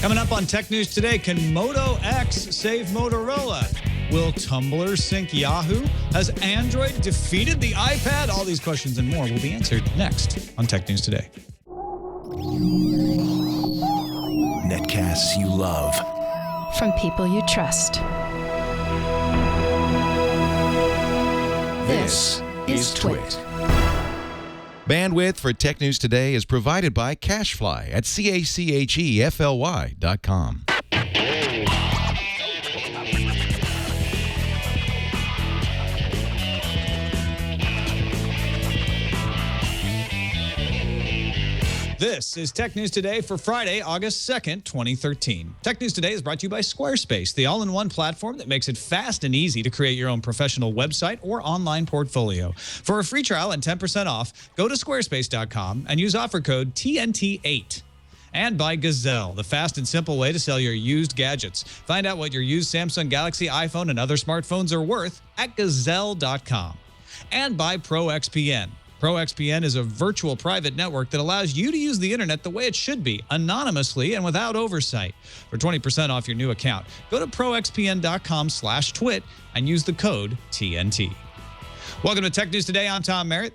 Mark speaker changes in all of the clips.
Speaker 1: Coming up on Tech News Today, can Moto X save Motorola? Will Tumblr sync Yahoo? Has Android defeated the iPad? All these questions and more will be answered next on Tech News Today.
Speaker 2: Netcasts you love.
Speaker 3: From people you trust.
Speaker 2: This is Twit.
Speaker 4: Bandwidth for Tech News Today is provided by CacheFly at CACHEFLY.com.
Speaker 1: This is Tech News Today for Friday, August 2nd, 2013. Tech News Today is brought to you by Squarespace, the all-in-one platform that makes it fast and easy to create your own professional website or online portfolio. For a free trial and 10% off, go to squarespace.com and use offer code TNT8. And by Gazelle, the fast and simple way to sell your used gadgets. Find out what your used Samsung Galaxy, iPhone, and other smartphones are worth at Gazelle.com. And by ProXPN. ProXPN is a virtual private network that allows you to use the internet the way it should be, anonymously and without oversight. For 20% off your new account, go to proxpn.com/twit and use the code TNT. Welcome to Tech News Today. I'm Tom Merritt.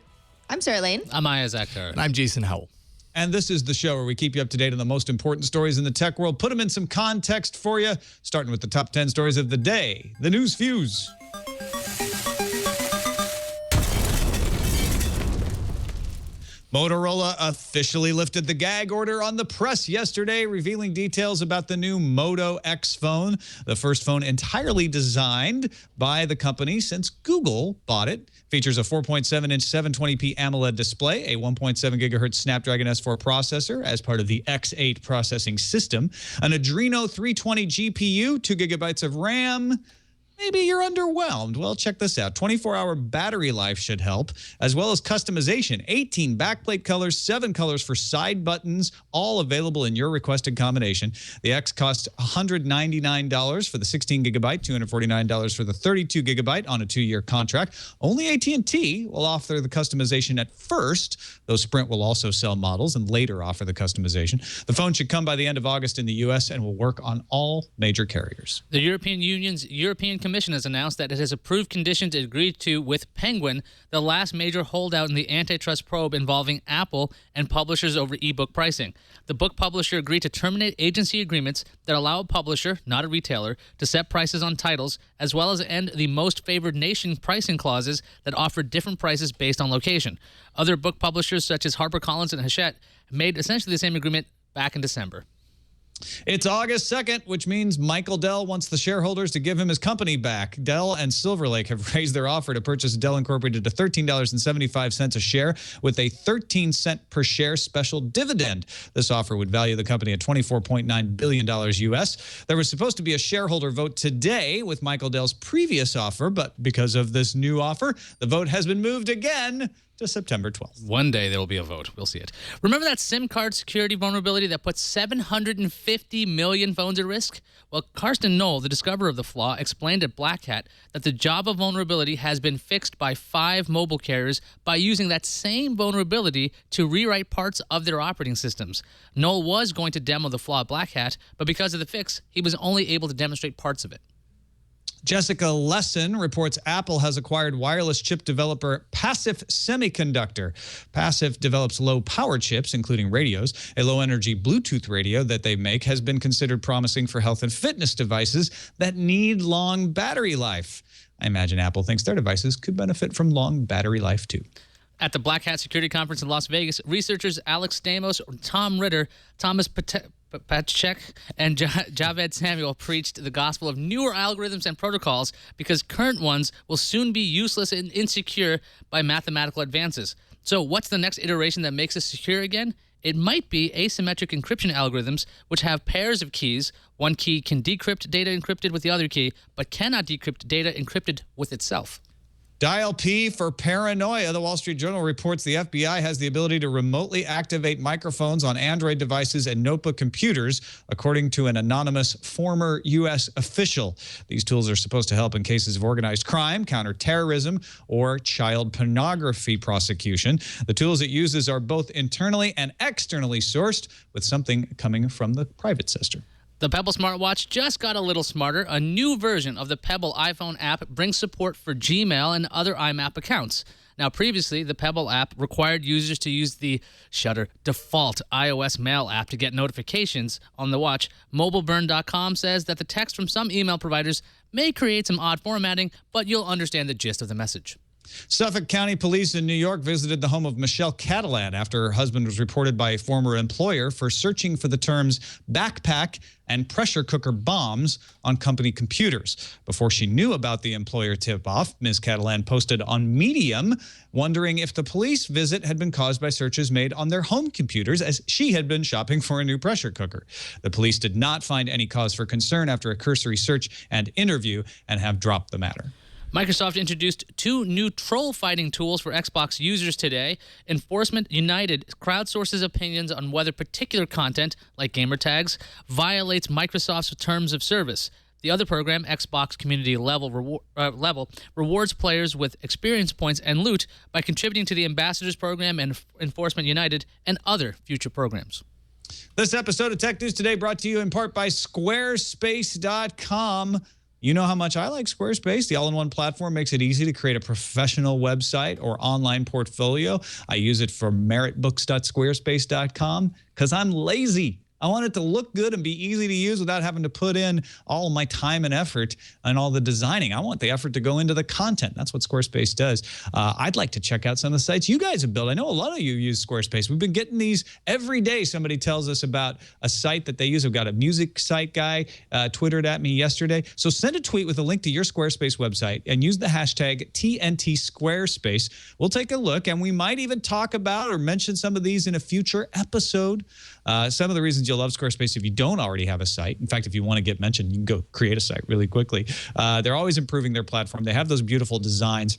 Speaker 5: I'm Sarah Lane.
Speaker 6: I'm Aya Zakhar.
Speaker 7: And I'm Jason Howell.
Speaker 1: And this is the show where we keep you up to date on the most important stories in the tech world, put them in some context for you, starting with the top 10 stories of the day, the News Fuse. Motorola officially lifted the gag order on the press yesterday, revealing details about the new Moto X phone, the first phone entirely designed by the company since Google bought it. Features a 4.7-inch 720p AMOLED display, a 1.7 gigahertz Snapdragon S4 processor as part of the X8 processing system, an Adreno 320 GPU, 2 gigabytes of RAM. Maybe you're underwhelmed. Well, check this out. 24-hour battery life should help, as well as customization. 18 backplate colors, 7 colors for side buttons, all available in your requested combination. The X costs $199 for the 16 gigabyte, $249 for the 32 gigabyte on a 2-year contract. Only AT&T will offer the customization at first, though Sprint will also sell models and later offer the customization. The phone should come by the end of August in the U.S. and will work on all major carriers.
Speaker 6: The European Union's European Commission has announced that it has approved conditions it agreed to with Penguin, the last major holdout in the antitrust probe involving Apple and publishers over ebook pricing. The book publisher agreed to terminate agency agreements that allow a publisher, not a retailer, to set prices on titles, as well as end the most favored nation pricing clauses that offer different prices based on location. Other book publishers, such as HarperCollins and Hachette, made essentially the same agreement back in December.
Speaker 1: It's August 2nd, which means Michael Dell wants the shareholders to give him his company back. Dell and Silver Lake have raised their offer to purchase Dell Incorporated to $13.75 a share with a 13-cent per share special dividend. This offer would value the company at $24.9 billion U.S. There was supposed to be a shareholder vote today with Michael Dell's previous offer, but because of this new offer, the vote has been moved again to September 12th.
Speaker 6: One day there will be a vote. We'll see it. Remember that SIM card security vulnerability that put 750 million phones at risk? Well, Karsten Knoll, the discoverer of the flaw, explained at Black Hat that the Java vulnerability has been fixed by 5 mobile carriers by using that same vulnerability to rewrite parts of their operating systems. Knoll was going to demo the flaw at Black Hat, but because of the fix, he was only able to demonstrate parts of it.
Speaker 1: Jessica Lesson reports Apple has acquired wireless chip developer Passive Semiconductor. Passive develops low-power chips, including radios. A low-energy Bluetooth radio that they make has been considered promising for health and fitness devices that need long battery life. I imagine Apple thinks their devices could benefit from long battery life, too.
Speaker 6: At the Black Hat Security Conference in Las Vegas, researchers Alex Stamos, Tom Ritter, Thomas Patchek, and Javed Samuel preached the gospel of newer algorithms and protocols because current ones will soon be useless and insecure by mathematical advances. So what's the next iteration that makes us secure again? It might be asymmetric encryption algorithms, which have pairs of keys. One key can decrypt data encrypted with the other key, but cannot decrypt data encrypted with itself.
Speaker 1: Dial P for paranoia. The Wall Street Journal reports the FBI has the ability to remotely activate microphones on Android devices and notebook computers, according to an anonymous former U.S. official. These tools are supposed to help in cases of organized crime, counterterrorism, or child pornography prosecution. The tools it uses are both internally and externally sourced, with something coming from the private sector.
Speaker 6: The Pebble smartwatch just got a little smarter. A new version of the Pebble iPhone app brings support for Gmail and other IMAP accounts. Now, previously, the Pebble app required users to use the default iOS mail app to get notifications on the watch. MobileBurn.com says that the text from some email providers may create some odd formatting, but you'll understand the gist of the message.
Speaker 1: Suffolk County Police in New York visited the home of Michelle Catalan after her husband was reported by a former employer for searching for the terms backpack and pressure cooker bombs on company computers. Before she knew about the employer tip-off, Ms. Catalan posted on Medium wondering if the police visit had been caused by searches made on their home computers as she had been shopping for a new pressure cooker. The police did not find any cause for concern after a cursory search and interview and have dropped the matter.
Speaker 6: Microsoft introduced 2 new troll fighting tools for Xbox users today. Enforcement United crowdsources opinions on whether particular content, like gamer tags, violates Microsoft's terms of service. The other program, Xbox Community Level, rewards players with experience points and loot by contributing to the Ambassadors Program and Enforcement United and other future programs.
Speaker 1: This episode of Tech News Today brought to you in part by Squarespace.com. You know how much I like Squarespace. The all-in-one platform makes it easy to create a professional website or online portfolio. I use it for meritbooks.squarespace.com because I'm lazy. I want it to look good and be easy to use without having to put in all of my time and effort and all the designing. I want the effort to go into the content. That's what Squarespace does. I'd like to check out some of the sites you guys have built. I know a lot of you use Squarespace. We've been getting these every day. Somebody tells us about a site that they use. I've got a music site guy twittered at me yesterday. So send a tweet with a link to your Squarespace website and use the hashtag TNT Squarespace. We'll take a look, and we might even talk about or mention some of these in a future episode. Some of the reasons you'll love Squarespace if you don't already have a site. In fact, if you want to get mentioned, you can go create a site really quickly. They're always improving their platform. They have those beautiful designs.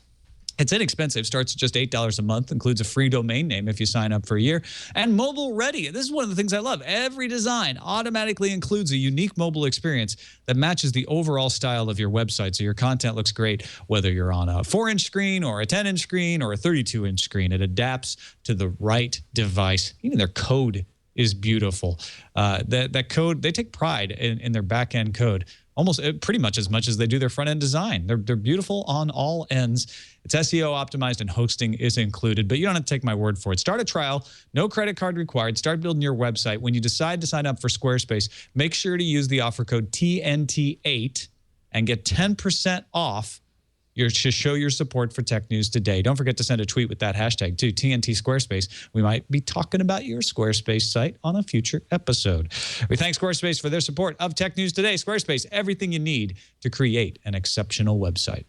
Speaker 1: It's inexpensive, starts at just $8 a month, includes a free domain name if you sign up for a year, and mobile ready. This is one of the things I love. Every design automatically includes a unique mobile experience that matches the overall style of your website, so your content looks great whether you're on a 4-inch screen or a 10-inch screen or a 32-inch screen. It adapts to the right device. Even their code is beautiful. That code, they take pride in their back-end code, almost pretty much as they do their front-end design. They're beautiful on all ends. It's SEO optimized and hosting is included, but you don't have to take my word for it. Start a trial, no credit card required. Start building your website. When you decide to sign up for Squarespace, make sure to use the offer code TNT8 and get 10% off to show your support for Tech News Today. Don't forget to send a tweet with that hashtag too, TNT Squarespace. We might be talking about your Squarespace site on a future episode. We thank Squarespace for their support of Tech News Today. Squarespace, everything you need to create an exceptional website.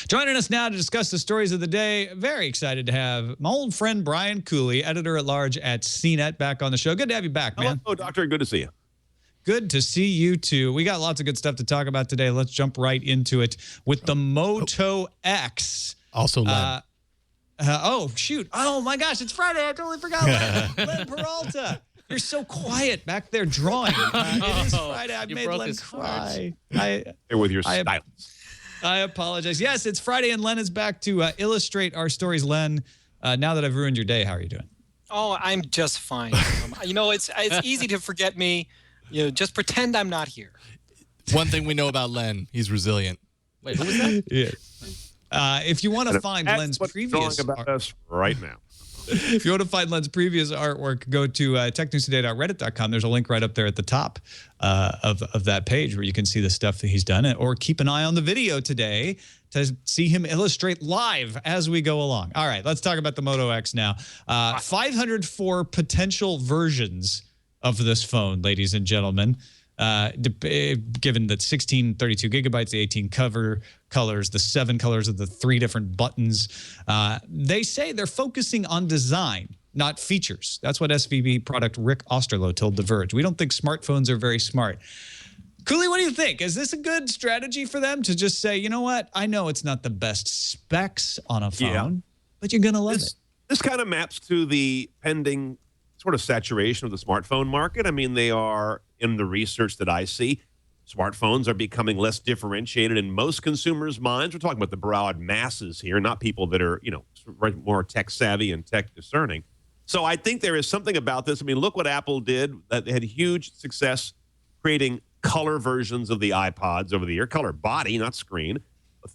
Speaker 1: Joining us now to discuss the stories of the day, very excited to have my old friend Brian Cooley, editor-at-large at CNET, back on the show. Good to have you back, man.
Speaker 2: Hello, Doctor. Good to see you.
Speaker 1: Good to see you, too. We got lots of good stuff to talk about today. Let's jump right into it with the Moto X.
Speaker 5: Also, Len.
Speaker 1: Oh, shoot. Oh, my gosh. It's Friday. I totally forgot Len Peralta. You're so quiet back there drawing. It is Friday. I made Len cry.
Speaker 2: Here with your silence.
Speaker 1: I apologize. Yes, it's Friday, and Len is back to illustrate our stories. Len, now that I've ruined your day, how are you doing?
Speaker 7: Oh, I'm just fine. It's easy to forget me. Just pretend I'm not here.
Speaker 5: One thing we know about Len, he's resilient.
Speaker 6: Wait, who was that?
Speaker 1: Yeah. If you want to find Len's previous
Speaker 2: about us right now.
Speaker 1: If you want to find Len's previous artwork, go to technewstoday.reddit.com. There's a link right up there at the top of that page where you can see the stuff that he's done. Or keep an eye on the video today to see him illustrate live as we go along. All right, let's talk about the Moto X now. 504 potential versions of this phone, ladies and gentlemen, given that 16 32 gigabytes, the 18 colors, the 7 colors of the 3 different buttons. They say they're focusing on design, not features. That's what SVP product Rick Osterloh told The Verge. We don't think smartphones are very smart. Cooley, what do you think? Is this a good strategy for them to just say, you know what? I know it's not the best specs on a phone, but you're going to love it.
Speaker 2: This kind of maps to the pending sort of saturation of the smartphone market. I mean, they are, in the research that I see, smartphones are becoming less differentiated in most consumers' minds. We're talking about the broad masses here, not people that are, more tech savvy and tech discerning. So I think there is something about this. I mean, look what Apple did. They had huge success creating color versions of the iPods over the year, color body, not screen.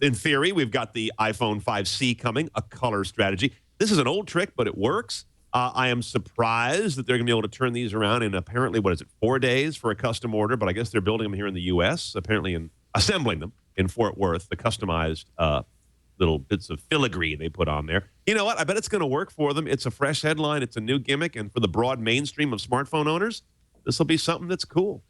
Speaker 2: In theory, we've got the iPhone 5C coming, a color strategy. This is an old trick, but it works. I am surprised that they're going to be able to turn these around in apparently, 4 days for a custom order, but I guess they're building them here in the U.S., apparently in assembling them in Fort Worth, the customized little bits of filigree they put on there. You know what? I bet it's going to work for them. It's a fresh headline. It's a new gimmick. And for the broad mainstream of smartphone owners, this will be something that's cool.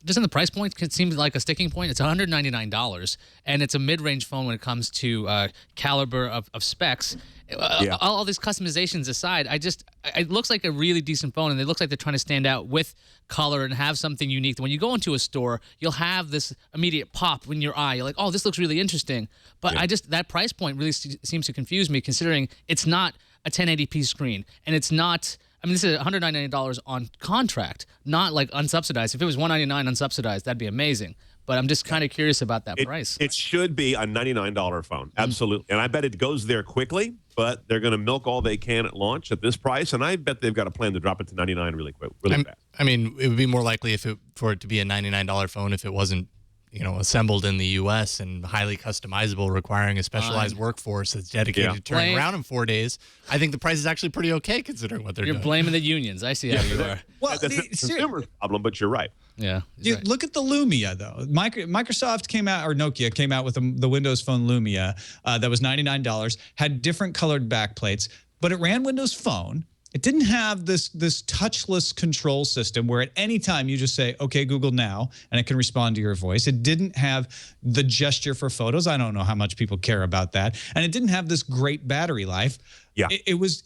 Speaker 6: Just in the price point, it seems like a sticking point. It's $199, and it's a mid-range phone when it comes to caliber of specs. All these customizations aside, it looks like a really decent phone, and it looks like they're trying to stand out with color and have something unique. When you go into a store, you'll have this immediate pop in your eye. You're like, oh, this looks really interesting. But that price point really seems to confuse me, considering it's not a 1080p screen, and it's not... I mean, this is $199 on contract, not like unsubsidized. If it was $199 unsubsidized, that'd be amazing. But I'm just kind of curious about that price.
Speaker 2: It should be a $99 phone, absolutely. And I bet it goes there quickly, but they're going to milk all they can at launch at this price. And I bet they've got a plan to drop it to $99 really quick, really fast.
Speaker 5: I mean, it would be more likely for it to be a $99 phone if it wasn't, assembled in the U.S. and highly customizable, requiring a specialized workforce that's dedicated to turning around in 4 days. I think the price is actually pretty okay considering what they're doing.
Speaker 6: You're blaming the unions. I see how you are.
Speaker 1: Well,
Speaker 2: That's a consumer problem, but you're right.
Speaker 6: Yeah.
Speaker 1: Dude, look at the Lumia, though. Microsoft came out, or Nokia came out with the Windows Phone Lumia that was $99, had different colored backplates, but it ran Windows Phone. It didn't have this touchless control system where at any time you just say, okay, Google now, and it can respond to your voice. It didn't have the gesture for photos. I don't know how much people care about that. And it didn't have this great battery life. Yeah, it was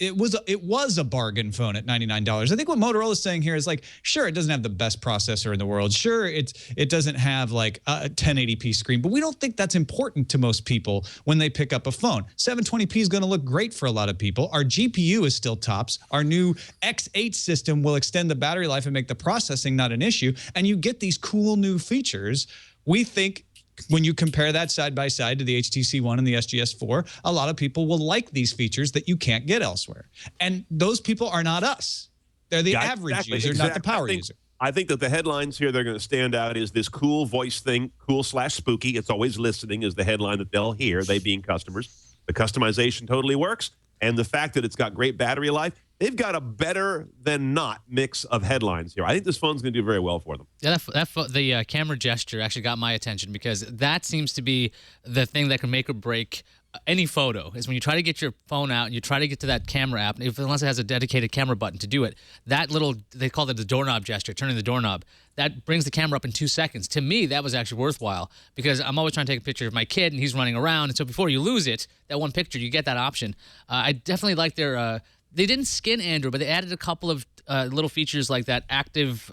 Speaker 1: a bargain phone at $99. I think what Motorola is saying here is like, sure, it doesn't have the best processor in the world. Sure, it doesn't have like a 1080p screen, but we don't think that's important to most people when they pick up a phone. 720p is going to look great for a lot of people. Our GPU is still tops. Our new X8 system will extend the battery life and make the processing not an issue. And you get these cool new features. We think, when you compare that side by side to the HTC One and the SGS4, a lot of people will like these features that you can't get elsewhere. And those people are not us. They're the average user, not the power user.
Speaker 2: I think that the headlines here, they're going to stand out is this cool voice thing, cool/spooky. It's always listening is the headline that they'll hear, they being customers. The customization totally works. And the fact that it's got great battery life, they've got a better than not mix of headlines here. I think this phone's going to do very well for them.
Speaker 6: Yeah, the camera gesture actually got my attention because that seems to be the thing that can make or break any photo, is when you try to get your phone out and you try to get to that camera app, unless it has a dedicated camera button to do it, that little, they call it the doorknob gesture, turning the doorknob, that brings the camera up in 2 seconds. To me, that was actually worthwhile because I'm always trying to take a picture of my kid and he's running around. And so before you lose it, that one picture, you get that option. I definitely like their... They didn't skin Android, but they added a couple of little features like that active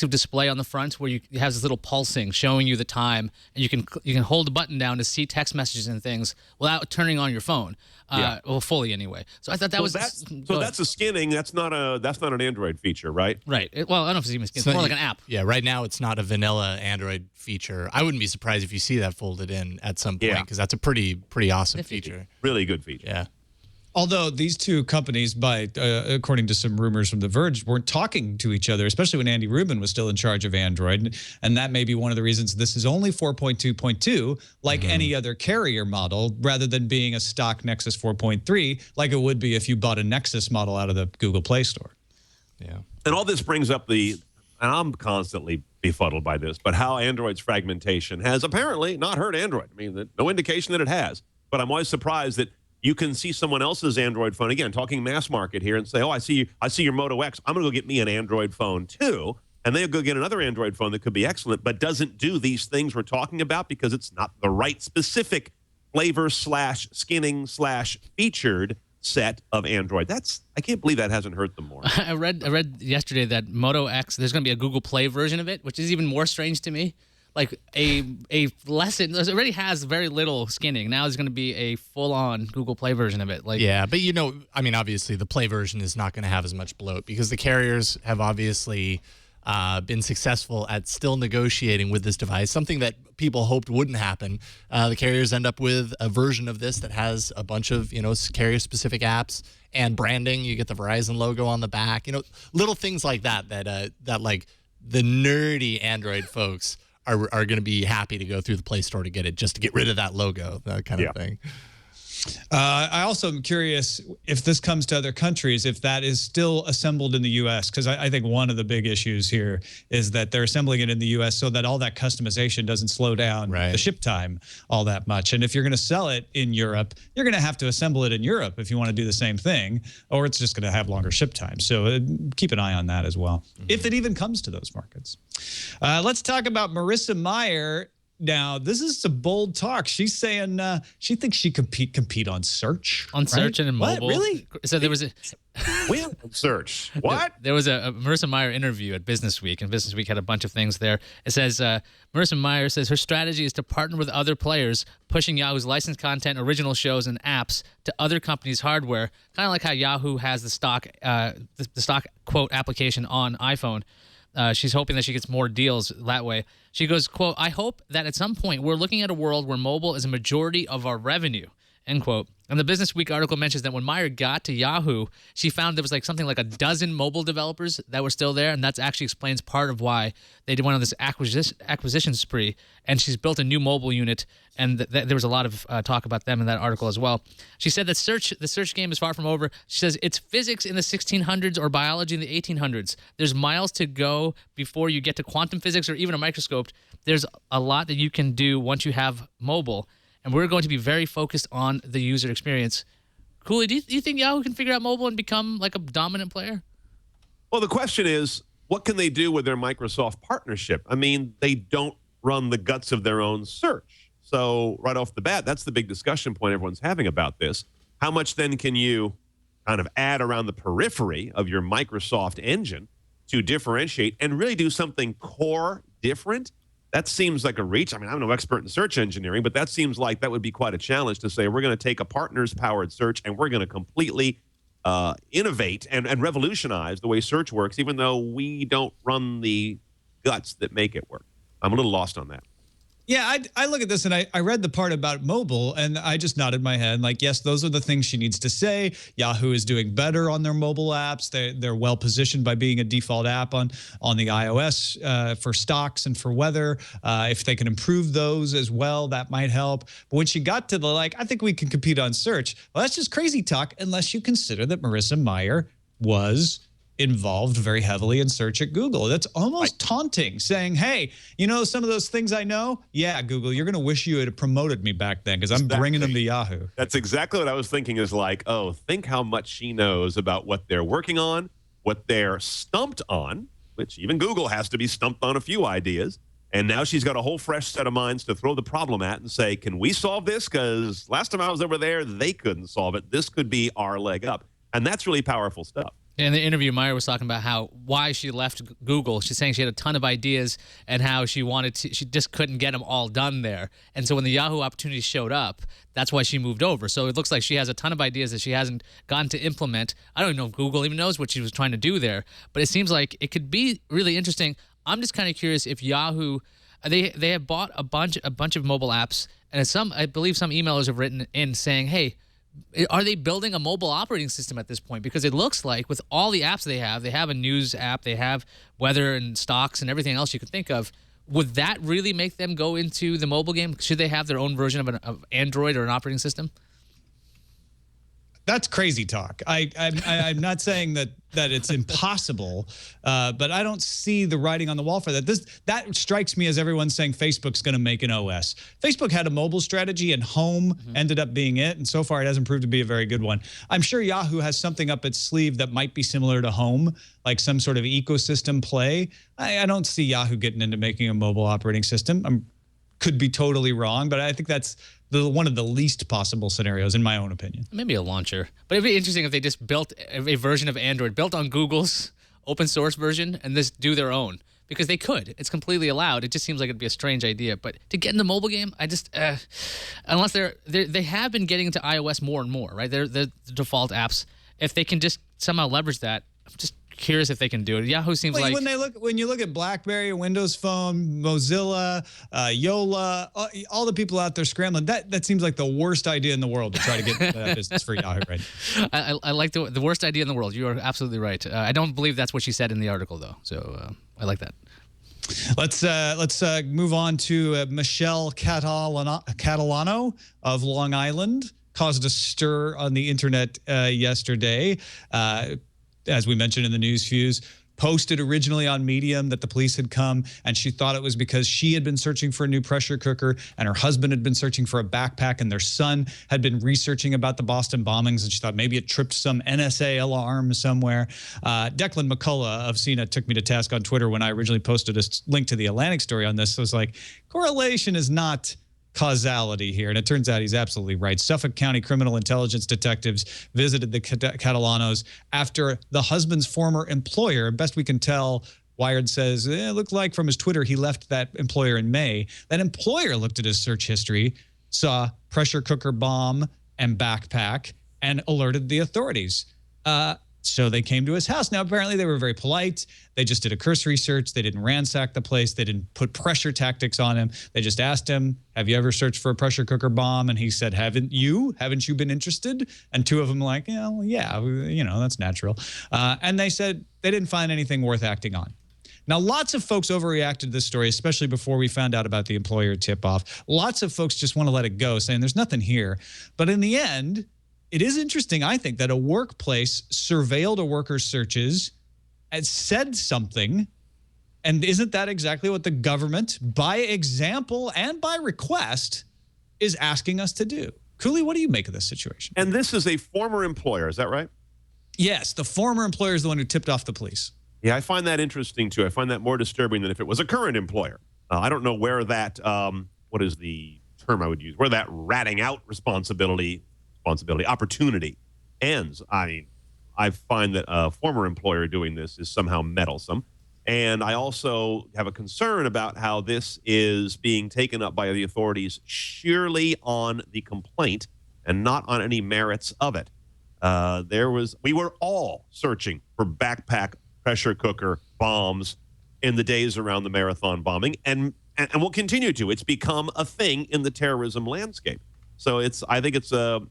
Speaker 6: display on the front, where you have this little pulsing showing you the time, and you can hold the button down to see text messages and things without turning on your phone. Well, fully anyway. So I thought that was
Speaker 2: that's a skinning. That's not an Android feature, right?
Speaker 6: Right. Well, I don't know if it's even skinning. It's more like an app.
Speaker 5: Yeah. Right now, it's not a vanilla Android feature. I wouldn't be surprised if you see that folded in at some point because that's a pretty awesome feature.
Speaker 2: Really good feature.
Speaker 5: Yeah.
Speaker 1: Although these two companies, according to some rumors from The Verge, weren't talking to each other, especially when Andy Rubin was still in charge of Android. And that may be one of the reasons this is only 4.2.2, like any other carrier model, rather than being a stock Nexus 4.3, like it would be if you bought a Nexus model out of the Google Play Store.
Speaker 5: Yeah.
Speaker 2: And all this brings up and I'm constantly befuddled by this, but how Android's fragmentation has apparently not hurt Android. I mean, no indication that it has. But I'm always surprised that you can see someone else's Android phone, again, talking mass market here, and say, oh, I see your Moto X. I'm going to go get me an Android phone, too. And they'll go get another Android phone that could be excellent, but doesn't do these things we're talking about because it's not the right specific flavor/skinning/featured set of Android. I can't believe that hasn't hurt them more.
Speaker 6: I read yesterday that Moto X, there's going to be a Google Play version of it, which is even more strange to me. Like a lesson, it already has very little skinning. Now there's going to be a full-on Google Play version of it. Like,
Speaker 5: yeah, but I mean, obviously the Play version is not going to have as much bloat because the carriers have obviously been successful at still negotiating with this device, something that people hoped wouldn't happen. The carriers end up with a version of this that has a bunch of, carrier-specific apps and branding. You get the Verizon logo on the back, little things like that the nerdy Android folks are going to be happy to go through the Play Store to get it, just to get rid of that logo, that kind of thing.
Speaker 1: I also am curious if this comes to other countries, if that is still assembled in the U.S., because I think one of the big issues here is that they're assembling it in the U.S. so that all that customization doesn't slow down the ship time all that much. And if you're going to sell it in Europe, you're going to have to assemble it in Europe if you want to do the same thing, or it's just going to have longer ship time. So keep an eye on that as well, if it even comes to those markets. Let's talk about Marissa Mayer. Now, this is some bold talk. She's saying she thinks she compete on search.
Speaker 6: On search and mobile.
Speaker 1: What? Really?
Speaker 6: So there was a
Speaker 2: search. What?
Speaker 6: There was a Marissa Mayer interview at Business Week, and Business Week had a bunch of things there. It says Marissa Mayer says her strategy is to partner with other players, pushing Yahoo's licensed content, original shows, and apps to other companies' hardware, kind of like how Yahoo has the stock quote application on iPhone. She's hoping that she gets more deals that way. She goes, quote, "I hope that at some point we're looking at a world where mobile is a majority of our revenue," end quote. And the Business Week article mentions that when Meyer got to Yahoo, she found there was something like a dozen mobile developers that were still there, and that actually explains part of why they went on this acquisition spree. And she's built a new mobile unit, and there was a lot of talk about them in that article as well. She said that the search game is far from over. She says it's physics in the 1600s or biology in the 1800s. There's miles to go before you get to quantum physics or even a microscope. There's a lot that you can do once you have mobile. And we're going to be very focused on the user experience. Cooley, do you think Yahoo can figure out mobile and become like a dominant player?
Speaker 2: Well, the question is, what can they do with their Microsoft partnership? I mean, they don't run the guts of their own search. So right off the bat, that's the big discussion point everyone's having about this. How much then can you kind of add around the periphery of your Microsoft engine to differentiate and really do something core different? That seems like a reach. I mean, I'm no expert in search engineering, but that seems like that would be quite a challenge to say we're going to take a partners-powered search and we're going to completely innovate and revolutionize the way search works, even though we don't run the guts that make it work. I'm a little lost on that.
Speaker 1: Yeah, I look at this and I read the part about mobile and I just nodded my head like, yes, those are the things she needs to say. Yahoo is doing better on their mobile apps. They're well positioned by being a default app on the iOS for stocks and for weather. If they can improve those as well, that might help. But when she got to the I think we can compete on search, well, that's just crazy talk unless you consider that Marissa Mayer was involved very heavily in search at Google. That's almost taunting, saying, hey, you know some of those things I know? Yeah, Google, you're going to wish you had promoted me back then because I'm bringing them to Yahoo.
Speaker 2: That's exactly what I was thinking is oh, think how much she knows about what they're working on, what they're stumped on, which even Google has to be stumped on a few ideas. And now she's got a whole fresh set of minds to throw the problem at and say, can we solve this? Because last time I was over there, they couldn't solve it. This could be our leg up. And that's really powerful stuff.
Speaker 6: In the interview, Meyer was talking about why she left Google. She's saying she had a ton of ideas and how she just couldn't get them all done there. And so when the Yahoo opportunity showed up, that's why she moved over. So it looks like she has a ton of ideas that she hasn't gotten to implement. I don't even know if Google even knows what she was trying to do there, but it seems like it could be really interesting. I'm just kind of curious if Yahoo, they have bought a bunch of mobile apps, and I believe some emailers have written in saying, hey, are they building a mobile operating system at this point? Because it looks like with all the apps they have a news app, they have weather and stocks and everything else you could think of. Would that really make them go into the mobile game? Should they have their own version of Android or an operating system?
Speaker 1: That's crazy talk. I'm not saying that it's impossible, but I don't see the writing on the wall for that. That strikes me as everyone saying Facebook's going to make an OS. Facebook had a mobile strategy, and Home ended up being it, and so far it hasn't proved to be a very good one. I'm sure Yahoo has something up its sleeve that might be similar to Home, like some sort of ecosystem play. I don't see Yahoo getting into making a mobile operating system. Could be totally wrong, but I think that's one of the least possible scenarios, in my own opinion.
Speaker 6: Maybe a launcher. But it'd be interesting if they just built a version of Android built on Google's open source version and just do their own. Because they could. It's completely allowed. It just seems like it'd be a strange idea. But to get in the mobile game, I just unless they have been getting into iOS more and more, right? They're the default apps. If they can just somehow leverage that, I'm just curious if they can do it. Yahoo seems like
Speaker 1: when you look at BlackBerry, Windows Phone, Mozilla, Yola, all the people out there scrambling, that seems like the worst idea in the world to try to get into that business for Yahoo right now.
Speaker 6: I like the worst idea in the world. You are absolutely right. I don't believe that's what she said in the article though. So I like that.
Speaker 1: Let's move on to Michelle Catalano of Long Island. Caused a stir on the internet yesterday. As we mentioned in the news fuse, posted originally on Medium that the police had come, and she thought it was because she had been searching for a new pressure cooker and her husband had been searching for a backpack and their son had been researching about the Boston bombings, and she thought maybe it tripped some NSA alarm somewhere. Declan McCullough of CNET took me to task on Twitter when I originally posted a link to the Atlantic story on this. So it was like, correlation is not causality here. And it turns out he's absolutely right. Suffolk County criminal intelligence detectives visited the Catalanos after the husband's former employer, best we can tell, Wired says, it looked like from his Twitter he left that employer in May. That employer looked at his search history, saw pressure cooker bomb and backpack, and alerted the authorities. So they came to his house. Now, apparently they were very polite. They just did a cursory search. They didn't ransack the place. They didn't put pressure tactics on him. They just asked him, have you ever searched for a pressure cooker bomb? And he said, haven't you? Haven't you been interested? And two of them like, yeah, well, yeah, you know, that's natural. And they said they didn't find anything worth acting on. Now, lots of folks overreacted to this story, especially before we found out about the employer tip-off. Lots of folks just want to let it go, saying there's nothing here. But in the end, it is interesting, I think, that a workplace surveilled a worker's searches and said something. And isn't that exactly what the government, by example and by request, is asking us to do? Cooley, what do you make of this situation?
Speaker 2: And this is a former employer, is that right?
Speaker 1: Yes, the former employer is the one who tipped off the police.
Speaker 2: Yeah, I find that interesting, too. I find that more disturbing than if it was a current employer. I don't know where that, what is the term I would use, where that ratting out opportunity ends. I mean, I find that a former employer doing this is somehow meddlesome. And I also have a concern about how this is being taken up by the authorities sheerly on the complaint and not on any merits of it. We were all searching for backpack pressure cooker bombs in the days around the marathon bombing, and we'll continue to. It's become a thing in the terrorism landscape. So I think it's a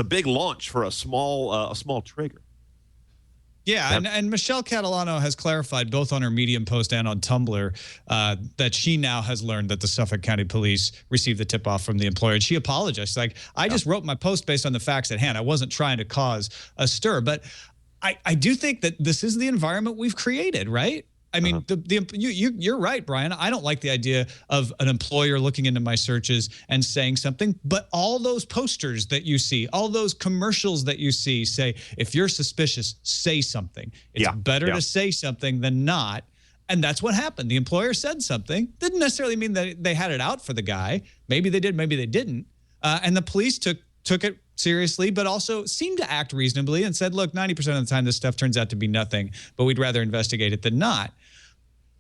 Speaker 2: big launch for a small trigger.
Speaker 1: Yeah, and Michelle Catalano has clarified both on her Medium post and on Tumblr that she now has learned that the Suffolk County Police received the tip-off from the employer. And she apologized. She's like, I just wrote my post based on the facts at hand. I wasn't trying to cause a stir. But I do think that this is the environment we've created, right? I mean, you're right, Brian. I don't like the idea of an employer looking into my searches and saying something. But all those posters that you see, all those commercials that you see say, if you're suspicious, say something. It's better to say something than not. And that's what happened. The employer said something. Didn't necessarily mean that they had it out for the guy. Maybe they did, maybe they didn't. And the police took it seriously, but also seemed to act reasonably and said, look, 90% of the time this stuff turns out to be nothing, but we'd rather investigate it than not.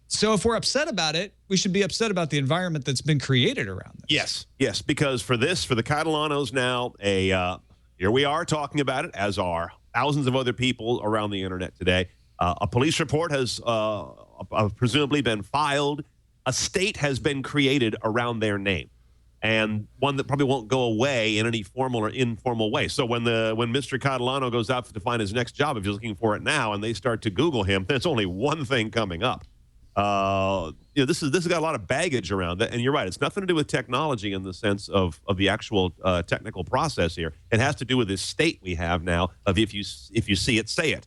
Speaker 1: So if we're upset about it, we should be upset about the environment that's been created around this.
Speaker 2: Yes, because for the Catalanos now, here we are talking about it, as are thousands of other people around the internet today. A police report has presumably been filed. A state has been created around their name, and one that probably won't go away in any formal or informal way. So when Mr. Catalano goes out to find his next job, if he's looking for it now, and they start to Google him, there's only one thing coming up. This has got a lot of baggage around it, and you're right. It's nothing to do with technology in the sense of the actual technical process here. It has to do with this state we have now of if you see it, say it,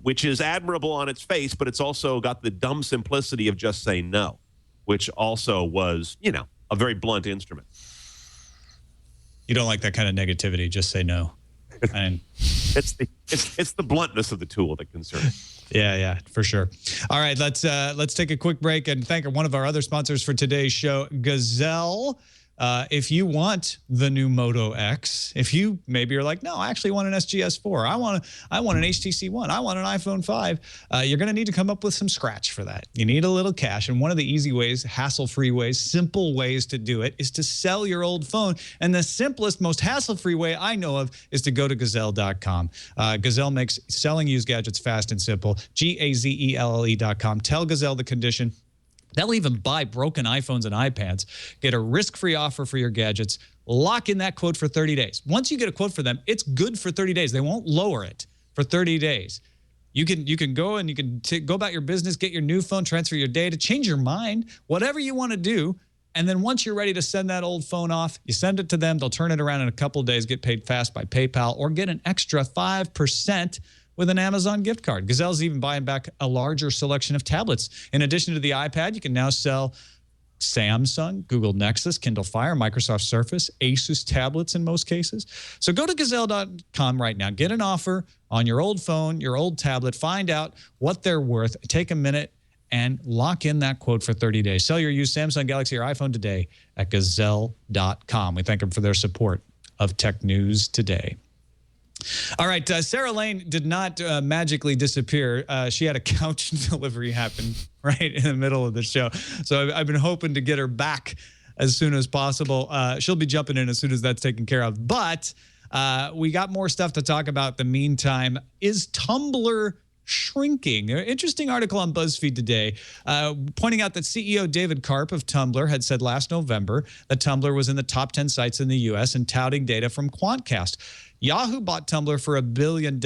Speaker 2: which is admirable on its face, but it's also got the dumb simplicity of just say no, which also was, a very blunt instrument.
Speaker 1: You don't like that kind of negativity. Just say no.
Speaker 2: It's the bluntness of the tool that concerns me.
Speaker 1: Yeah, for sure. All right, let's take a quick break and thank one of our other sponsors for today's show, Gazelle. If you want the new Moto X, if you maybe you're like, no, I actually want an SGS4. I want an HTC One. I want an iPhone 5. You're going to need to come up with some scratch for that. You need a little cash. And one of the easy ways, hassle-free ways, simple ways to do it is to sell your old phone. And the simplest, most hassle-free way I know of is to go to Gazelle.com. Gazelle makes selling used gadgets fast and simple. GAZELLE.com. Tell Gazelle the condition. They'll even buy broken iPhones and iPads, get a risk-free offer for your gadgets, lock in that quote for 30 days. Once you get a quote for them, it's good for 30 days. They won't lower it for 30 days. You can go and you can go about your business, get your new phone, transfer your data, change your mind, whatever you want to do. And then once you're ready to send that old phone off, you send it to them. They'll turn it around in a couple of days, get paid fast by PayPal, or get an extra 5% with an Amazon gift card. Gazelle's even buying back a larger selection of tablets. In addition to the iPad, you can now sell Samsung, Google Nexus, Kindle Fire, Microsoft Surface, Asus tablets in most cases. So go to Gazelle.com right now. Get an offer on your old phone, your old tablet. Find out what they're worth. Take a minute and lock in that quote for 30 days. Sell your used Samsung Galaxy or iPhone today at Gazelle.com. We thank them for their support of Tech News Today. All right, Sarah Lane did not magically disappear. She had a couch delivery happen right in the middle of the show. So I've been hoping to get her back as soon as possible. She'll be jumping in as soon as that's taken care of. But we got more stuff to talk about. In the meantime, is Tumblr shrinking? An interesting article on BuzzFeed today pointing out that CEO David Karp of Tumblr had said last November that Tumblr was in the top 10 sites in the U.S. and touting data from Quantcast. Yahoo bought Tumblr for $1 billion,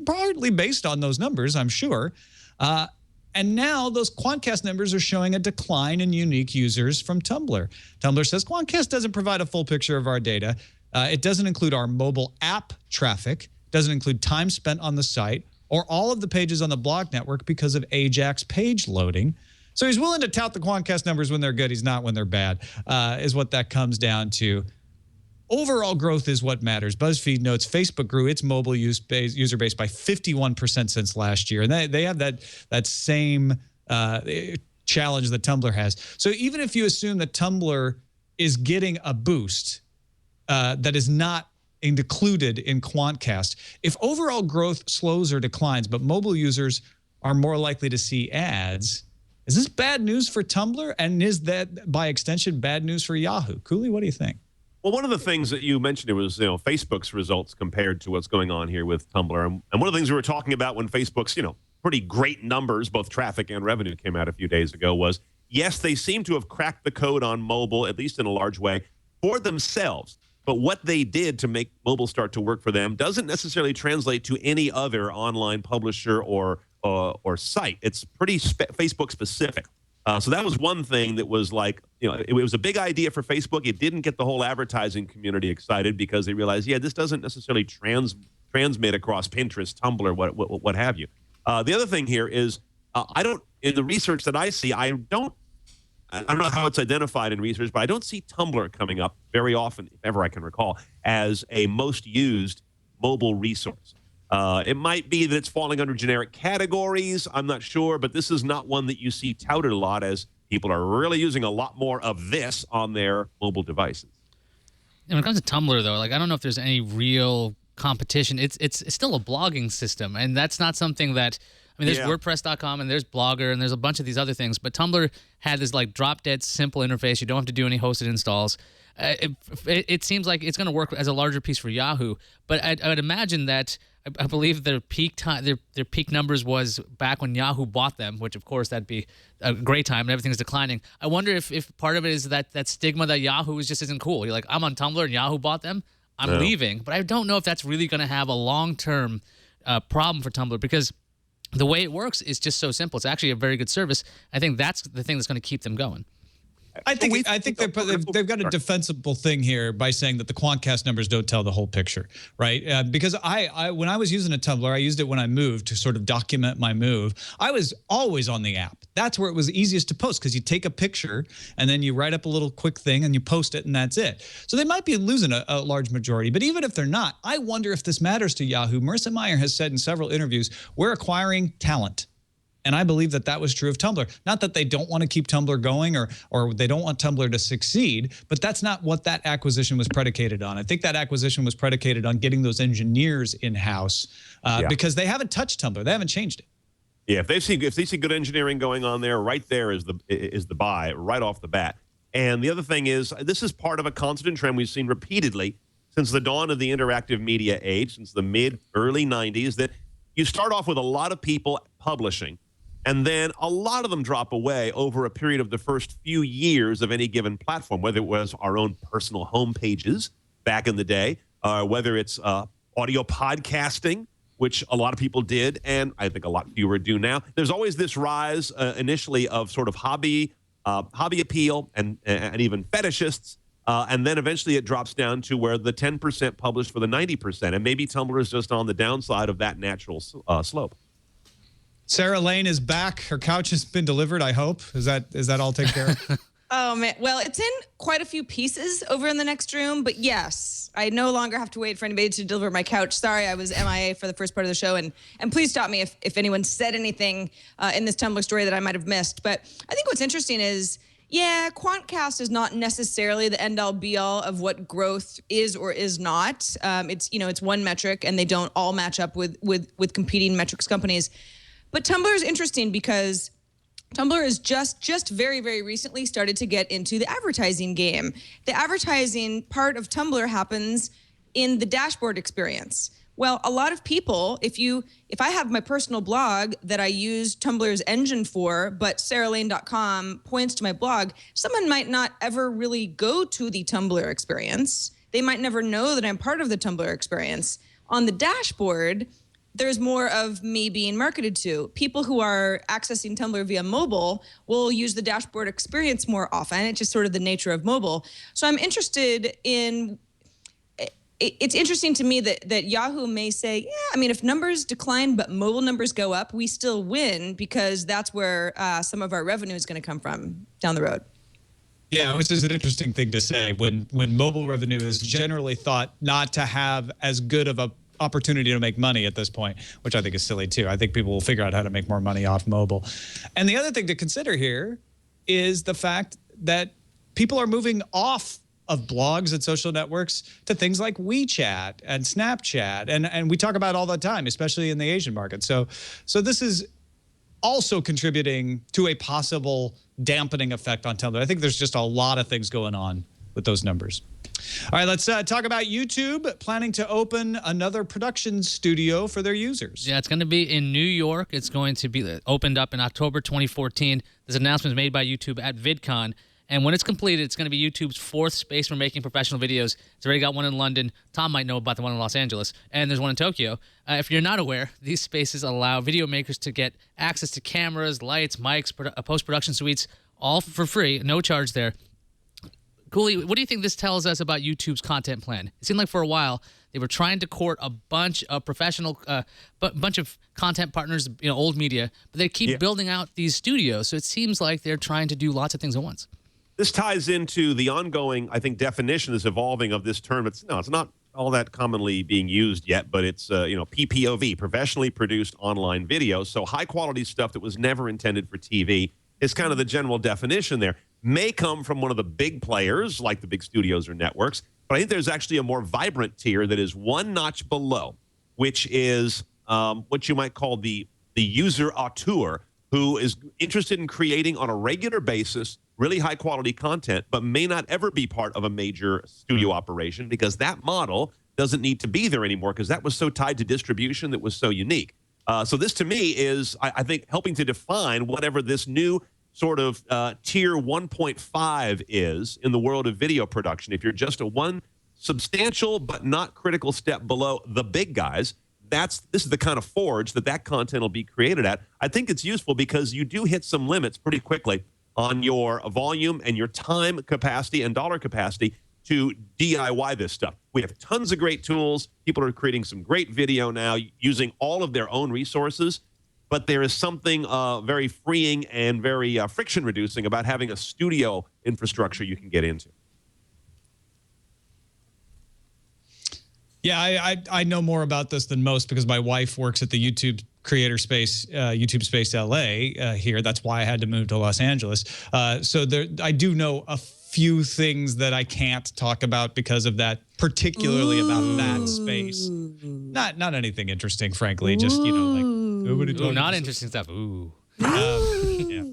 Speaker 1: partly based on those numbers, I'm sure. And now those Quantcast numbers are showing a decline in unique users from Tumblr. Tumblr says Quantcast doesn't provide a full picture of our data. It doesn't include our mobile app traffic, doesn't include time spent on the site, or all of the pages on the blog network because of Ajax page loading. So he's willing to tout the Quantcast numbers when they're good. He's not when they're bad, is what that comes down to. Overall growth is what matters. BuzzFeed notes Facebook grew its mobile user base by 51% since last year. And they have that same challenge that Tumblr has. So even if you assume that Tumblr is getting a boost that is not included in Quantcast, if overall growth slows or declines, but mobile users are more likely to see ads, is this bad news for Tumblr? And is that, by extension, bad news for Yahoo? Cooley, what do you think?
Speaker 2: Well, one of the things that you mentioned, it was Facebook's results compared to what's going on here with Tumblr. And one of the things we were talking about when Facebook's pretty great numbers, both traffic and revenue, came out a few days ago was, yes, they seem to have cracked the code on mobile, at least in a large way, for themselves. But what they did to make mobile start to work for them doesn't necessarily translate to any other online publisher or site. It's pretty Facebook specific. So that was one thing that was like, it was a big idea for Facebook. It didn't get the whole advertising community excited because they realized, this doesn't necessarily transmit across Pinterest, Tumblr, what have you. The other thing here is, in the research that I see, I don't know how it's identified in research, but I don't see Tumblr coming up very often, if ever I can recall, as a most used mobile resource. It might be that it's falling under generic categories. I'm not sure, but this is not one that you see touted a lot, as people are really using a lot more of this on their mobile devices.
Speaker 6: And when it comes to Tumblr, though, I don't know if there's any real competition. It's still a blogging system, and that's not something that there's WordPress.com and there's Blogger and there's a bunch of these other things, but Tumblr had this drop dead simple interface. You don't have to do any hosted installs. It seems like it's going to work as a larger piece for Yahoo, but I would imagine that I believe their peak time, their peak numbers was back when Yahoo bought them, which of course that'd be a great time and everything's declining. I wonder if part of it is that stigma that Yahoo just isn't cool. You're like, I'm on Tumblr and Yahoo bought them, I'm leaving. But I don't know if that's really going to have a long-term problem for Tumblr, because the way it works is just so simple. It's actually a very good service. I think that's the thing that's going to keep them going.
Speaker 1: I think they've got a defensible thing here by saying that the Quantcast numbers don't tell the whole picture, right? Because when I was using a Tumblr, I used it when I moved to sort of document my move. I was always on the app. That's where it was easiest to post, because you take a picture and then you write up a little quick thing and you post it and that's it. So they might be losing a large majority. But even if they're not, I wonder if this matters to Yahoo. Marissa Mayer has said in several interviews, we're acquiring talent. And I believe that was true of Tumblr. Not that they don't want to keep Tumblr going or they don't want Tumblr to succeed, but that's not what that acquisition was predicated on. I think that acquisition was predicated on getting those engineers in-house because they haven't touched Tumblr. They haven't changed it.
Speaker 2: Yeah, if they see good engineering going on there, right there is the buy right off the bat. And the other thing is, this is part of a constant trend we've seen repeatedly since the dawn of the interactive media age, since the early 90s, that you start off with a lot of people publishing, and then a lot of them drop away over a period of the first few years of any given platform, whether it was our own personal home pages back in the day, whether it's audio podcasting, which a lot of people did, and I think a lot fewer do now. There's always this rise initially of sort of hobby appeal and even fetishists. And then eventually it drops down to where the 10% published for the 90%. And maybe Tumblr is just on the downside of that natural slope.
Speaker 1: Sarah Lane is back. Her couch has been delivered, I hope. Is that all taken care of?
Speaker 8: Oh, man. Well, it's in quite a few pieces over in the next room. But yes, I no longer have to wait for anybody to deliver my couch. Sorry, I was MIA for the first part of the show. And please stop me if anyone said anything in this Tumblr story that I might have missed. But I think what's interesting is, yeah, Quantcast is not necessarily the end-all be-all of what growth is or is not. It's one metric, and they don't all match up with competing metrics companies. But Tumblr is interesting because Tumblr has just very, very recently started to get into the advertising game. The advertising part of Tumblr happens in the dashboard experience. Well, a lot of people, if I have my personal blog that I use Tumblr's engine for, but sarahlane.com points to my blog, someone might not ever really go to the Tumblr experience. They might never know that I'm part of the Tumblr experience. On the dashboard, there's more of me being marketed to. People who are accessing Tumblr via mobile will use the dashboard experience more often. It's just sort of the nature of mobile. So I'm interested in... It's interesting to me that Yahoo may say, yeah, I mean, if numbers decline but mobile numbers go up, we still win because that's where some of our revenue is going to come from down the road.
Speaker 1: Yeah, which is an interesting thing to say when mobile revenue is generally thought not to have as good of a opportunity to make money at this point, which I think is silly too. I think people will figure out how to make more money off mobile. And the other thing to consider here is the fact that people are moving off of blogs and social networks to things like WeChat and Snapchat. And we talk about it all the time, especially in the Asian market. So this is also contributing to a possible dampening effect on Tumblr. I think there's just a lot of things going on with those numbers. All right, let's talk about YouTube planning to open another production studio for their users.
Speaker 6: Yeah, it's going to be in New York. It's going to be opened up in October 2014. This announcement was made by YouTube at VidCon. And when it's completed, it's going to be YouTube's fourth space for making professional videos. It's already got one in London. Tom might know about the one in Los Angeles. And there's one in Tokyo. If you're not aware, these spaces allow video makers to get access to cameras, lights, mics, post-production suites, all for free, no charge there. Cooley, what do you think this tells us about YouTube's content plan? It seemed like for a while they were trying to court a bunch of professional, bunch of content partners, old media, but they keep building out these studios. So it seems like they're trying to do lots of things at once.
Speaker 2: This ties into the ongoing, I think, definition is evolving of this term. It's not all that commonly being used yet, but it's PPOV, professionally produced online video. So high quality stuff that was never intended for TV is kind of the general definition there. May come from one of the big players, like the big studios or networks, but I think there's actually a more vibrant tier that is one notch below, which is what you might call the user auteur, who is interested in creating on a regular basis really high-quality content, but may not ever be part of a major studio operation because that model doesn't need to be there anymore because that was so tied to distribution that was so unique. So this, to me, is, I think, helping to define whatever this new sort of tier 1.5 is in the world of video production. If you're just a one substantial but not critical step below the big guys, this is the kind of forge that content will be created at. I think it's useful because you do hit some limits pretty quickly on your volume and your time capacity and dollar capacity to DIY this stuff. We have tons of great tools. People are creating some great video now using all of their own resources, but there is something very freeing and very friction-reducing about having a studio infrastructure you can get into.
Speaker 1: Yeah, I know more about this than most because my wife works at the YouTube creator space, YouTube Space LA here. That's why I had to move to Los Angeles. So I do know a few things that I can't talk about because of that, particularly about that space. Not anything interesting, frankly. Just,
Speaker 6: not interesting stuff. Ooh.
Speaker 1: Yeah.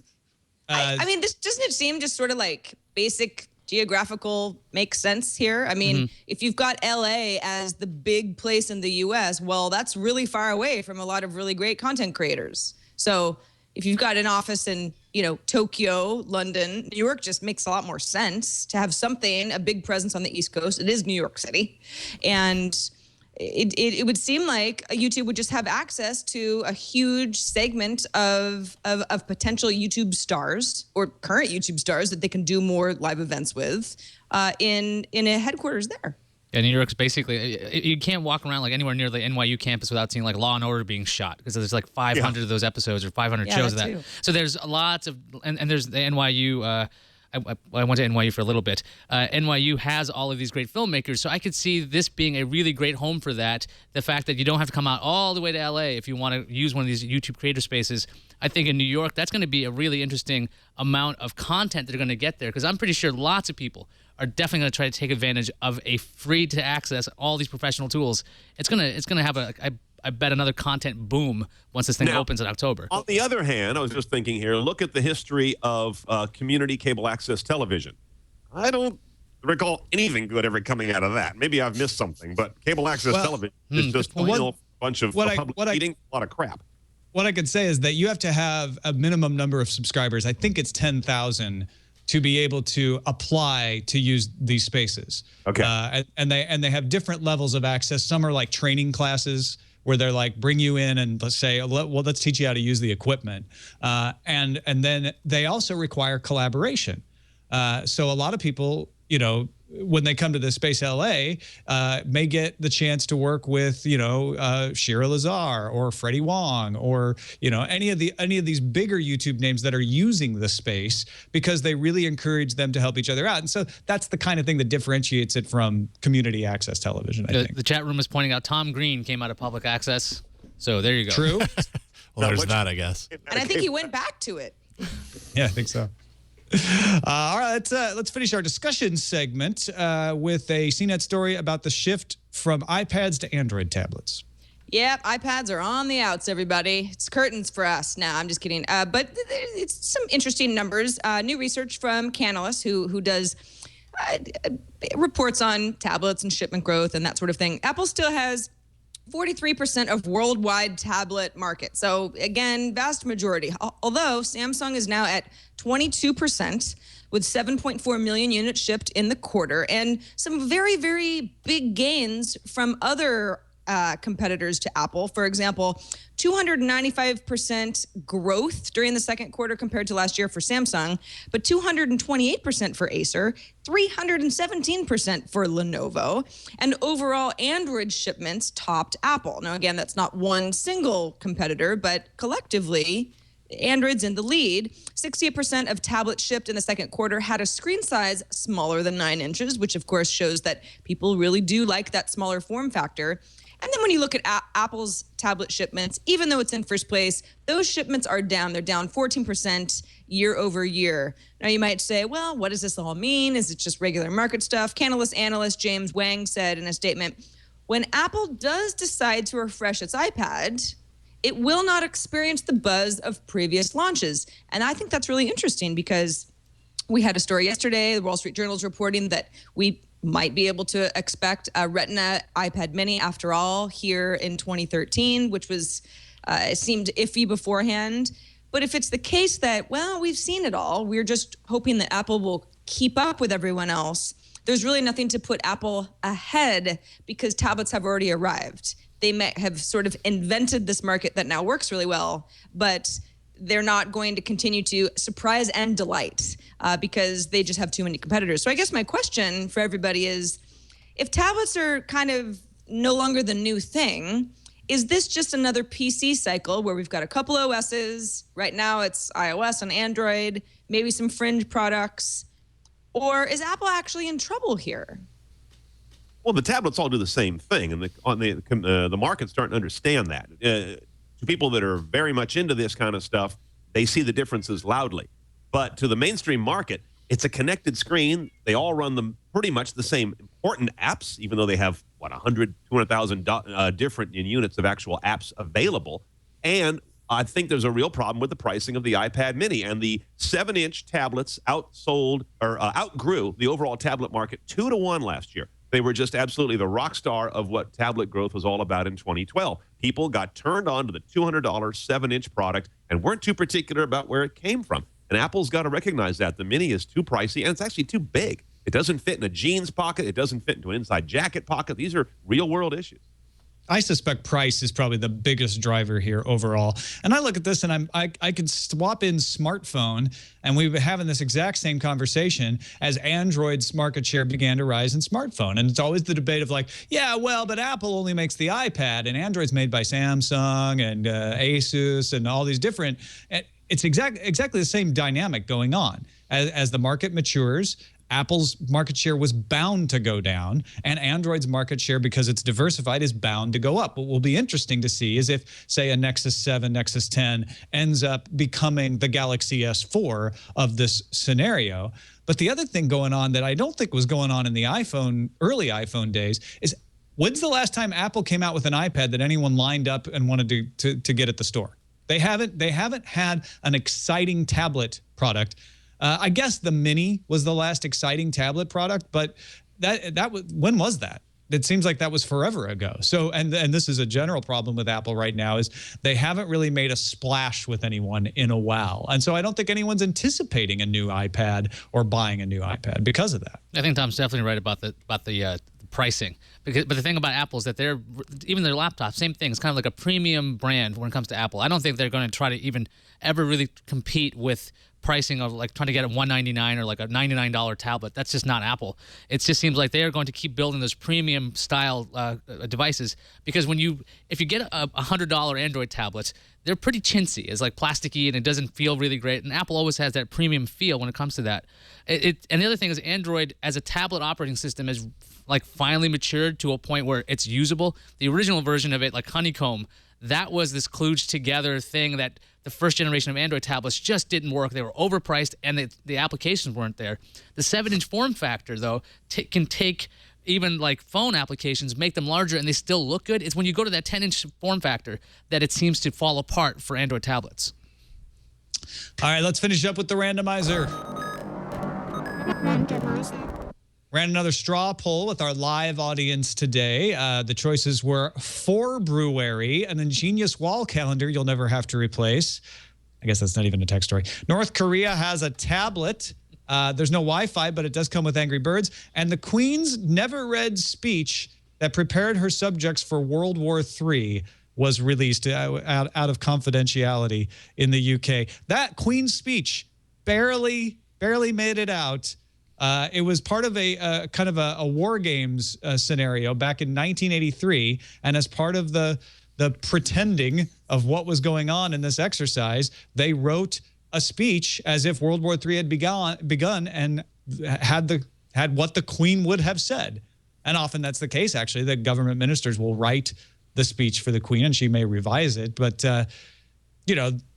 Speaker 8: I mean, doesn't it seem just sort of like basic geographical makes sense here? I mean, if you've got LA as the big place in the US, well, that's really far away from a lot of really great content creators. So if you've got an office in, Tokyo, London, New York just makes a lot more sense to have a big presence on the East Coast. It is New York City. And it would seem like YouTube would just have access to a huge segment of potential YouTube stars or current YouTube stars that they can do more live events with in a headquarters there.
Speaker 6: Yeah, New York's basically, you can't walk around like anywhere near the NYU campus without seeing like Law and Order being shot, because there's like 500 of those episodes or 500 shows of that. Too. So there's lots of, and there's the NYU. I went to NYU for a little bit. NYU has all of these great filmmakers, so I could see this being a really great home for that. The fact that you don't have to come out all the way to LA if you want to use one of these YouTube creator spaces. I think in New York, that's going to be a really interesting amount of content that are going to get there, because I'm pretty sure lots of people are definitely going to try to take advantage of a free to access all these professional tools. It's gonna have I bet another content boom once this thing opens in October.
Speaker 2: On the other hand, I was just thinking here, look at the history of community cable access television. I don't recall anything good ever coming out of that. Maybe I've missed something, but cable access television is just a bunch of public eating a lot of crap.
Speaker 1: What I could say is that you have to have a minimum number of subscribers. I think it's 10,000 to be able to apply to use these spaces.
Speaker 2: Okay.
Speaker 1: And they have different levels of access. Some are like training classes where they're like, bring you in and let's say, well, let's teach you how to use the equipment. And then they also require collaboration. So a lot of people, you know, when they come to the Space LA, may get the chance to work with, you know, Shira Lazar or Freddie Wong or, you know, any of these bigger YouTube names that are using the space, because they really encourage them to help each other out. And so that's the kind of thing that differentiates it from community access television, I think.
Speaker 6: The chat room is pointing out Tom Green came out of public access. So there you go.
Speaker 1: True.
Speaker 5: Well, there's that, I guess.
Speaker 8: And I think he went back to it.
Speaker 1: Yeah, I think so. All right, let's finish our discussion segment with a CNET story about the shift from iPads to Android tablets.
Speaker 8: Yep, iPads are on the outs, everybody. It's curtains for us. Nah, I'm just kidding. But it's some interesting numbers. New research from Canalys, who does reports on tablets and shipment growth and that sort of thing. Apple still has 43% of worldwide tablet market. So again, vast majority. Although Samsung is now at 22% with 7.4 million units shipped in the quarter, and some very, very big gains from other competitors to Apple. For example, 295% growth during the second quarter compared to last year for Samsung, but 228% for Acer, 317% for Lenovo, and overall Android shipments topped Apple. Now, again, that's not one single competitor, but collectively, Android's in the lead. 68% of tablets shipped in the second quarter had a screen size smaller than 9 inches, which of course shows that people really do like that smaller form factor. And then when you look at Apple's tablet shipments, even though it's in first place, those shipments are down. They're down 14% year over year. Now you might say, well, what does this all mean? Is it just regular market stuff? Canalys analyst James Wang said in a statement, when Apple does decide to refresh its iPad, it will not experience the buzz of previous launches. And I think that's really interesting, because we had a story yesterday, the Wall Street Journal's reporting that we might be able to expect a Retina iPad mini after all here in 2013, which was seemed iffy beforehand. But if it's the case that, well, we've seen it all, we're just hoping that Apple will keep up with everyone else, there's really nothing to put Apple ahead, because tablets have already arrived. They may have sort of invented this market that now works really well, but they're not going to continue to surprise and delight because they just have too many competitors. So I guess my question for everybody is, if tablets are kind of no longer the new thing, is this just another PC cycle where we've got a couple OSs? Right now it's iOS and Android, maybe some fringe products. Or is Apple actually in trouble here?
Speaker 2: Well, the tablets all do the same thing, and the market's starting to understand that. To people that are very much into this kind of stuff, they see the differences loudly. But to the mainstream market, it's a connected screen. They all run pretty much the same important apps, even though they have, 200,000 different units of actual apps available. And I think there's a real problem with the pricing of the iPad mini. And the 7-inch tablets outgrew the overall tablet market 2-to-1 last year. They were just absolutely the rock star of what tablet growth was all about in 2012. People got turned on to the $200 7-inch product and weren't too particular about where it came from. And Apple's got to recognize that. The Mini is too pricey, and it's actually too big. It doesn't fit in a jeans pocket. It doesn't fit into an inside jacket pocket. These are real-world issues.
Speaker 1: I suspect price is probably the biggest driver here overall. And I look at this and I could swap in smartphone, and we were having this exact same conversation as Android's market share began to rise in smartphone. And it's always the debate of like, yeah, well, but Apple only makes the iPad, and Android's made by Samsung and Asus and all these different. It's exactly the same dynamic going on. As the market matures, Apple's market share was bound to go down, and Android's market share, because it's diversified, is bound to go up. What will be interesting to see is if, say, a Nexus 7, Nexus 10 ends up becoming the Galaxy S4 of this scenario. But the other thing going on that I don't think was going on in the early iPhone days is, when's the last time Apple came out with an iPad that anyone lined up and wanted to get at the store? They haven't had an exciting tablet product. I guess the Mini was the last exciting tablet product, but that was, when was that? It seems like that was forever ago. So, and this is a general problem with Apple right now, is they haven't really made a splash with anyone in a while. And so I don't think anyone's anticipating a new iPad or buying a new iPad because of that.
Speaker 6: I think Tom's definitely right about the pricing. But the thing about Apple is that even their laptops, same thing. It's kind of like a premium brand when it comes to Apple. I don't think they're going to try to even ever really compete with pricing of like trying to get a $199 or like a $99 tablet. That's just not Apple. It just seems like they are going to keep building those premium style devices, because if you get a $100 Android tablets, they're pretty chintzy. It's like plasticky and it doesn't feel really great. And Apple always has that premium feel when it comes to that. And the other thing is, Android as a tablet operating system is like finally matured to a point where it's usable. The original version of it, like Honeycomb, that was this kludged together thing that the first generation of Android tablets just didn't work. They were overpriced and the applications weren't there. The 7-inch form factor, though, can take even like phone applications, make them larger, and they still look good. It's when you go to that 10-inch form factor that it seems to fall apart for Android tablets.
Speaker 1: All right, let's finish up with the randomizer. Ran another straw poll with our live audience today. The choices were 4 Brewery, an ingenious wall calendar you'll never have to replace. I guess that's not even a tech story. North Korea has a tablet. There's no Wi-Fi, but it does come with Angry Birds. And the Queen's never-read speech that prepared her subjects for World War III was released out of confidentiality in the UK. That Queen's speech barely made it out. It was part of a kind of a war games scenario back in 1983, and as part of the pretending of what was going on in this exercise, they wrote a speech as if World War III had begun and had what the Queen would have said. And often that's the case, actually. The government ministers will write the speech for the Queen, and she may revise it. But,